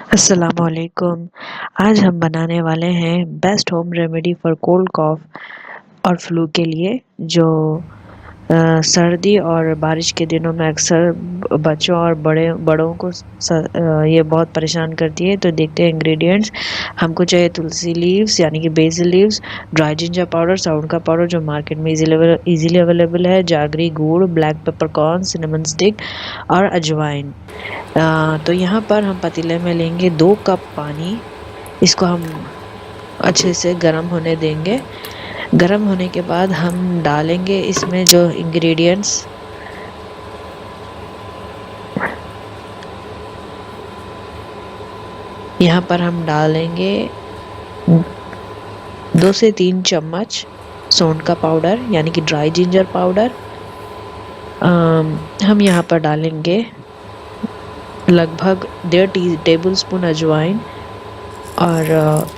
अस्सलामुअलैकुम। आज हम बनाने वाले हैं best home remedy for cold cough और फ्लू के लिए, जो सर्दी और बारिश के दिनों में अक्सर बच्चों और बड़ों को ये बहुत परेशान करती है। तो देखते हैं इंग्रेडिएंट्स। हमको चाहिए तुलसी लीव्स यानी कि BECIL leaves, dry ginger powder, sound का पाउडर जो मार्केट में इजीली अवेलेबल है, जागरी, गुड़, ब्लैक पेपरकॉर्न, सिनेमन स्टिक और अजवाइन। तो यहाँ पर हम पतीले में लेंगे 2 कप पानी। इसको हम अच्छे से गर्म होने देंगे। गर्म होने के बाद हम डालेंगे इसमें जो इंग्रेडिएंट्स। यहाँ पर हम डालेंगे 2 से 3 चम्मच सौंठ का पाउडर यानी कि ड्राई जिंजर पाउडर। हम यहाँ पर डालेंगे लगभग 1.5 टेबल स्पून अजवाइन और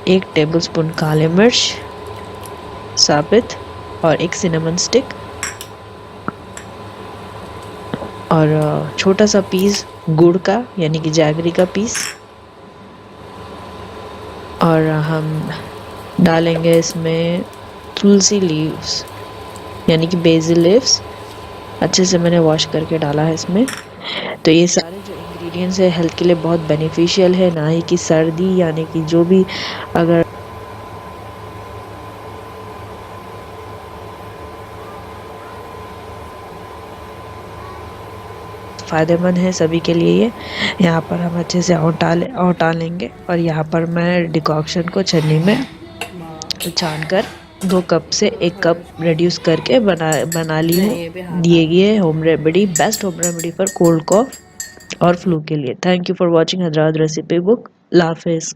1 टेबल स्पून काले मिर्च साबित और 1 सिनेमन स्टिक और छोटा सा पीस गुड़ का यानी कि जैगरी का पीस। और हम डालेंगे इसमें तुलसी लीव्स यानी कि बेसिल लीव्स। अच्छे से मैंने वॉश करके डाला है इसमें। तो ये सारे जो इंग्रेडिएंट्स है हेल्थ के लिए बहुत बेनिफिशियल है, ना ही कि सर्दी यानी कि जो भी अगर फ़ायदेमंद है सभी के लिए। ये यहाँ पर हम अच्छे से औटा लेंगे और यहाँ पर मैं डिकॉक्शन को छन्नी में छान कर 2 कप से 1 कप रिड्यूस करके बना ली हूँ। ये home remedy, best home remedy for cold cough और फ्लू के लिए। Thank you for watching Hyderabad recipe book. अल्लाह हाफिज़।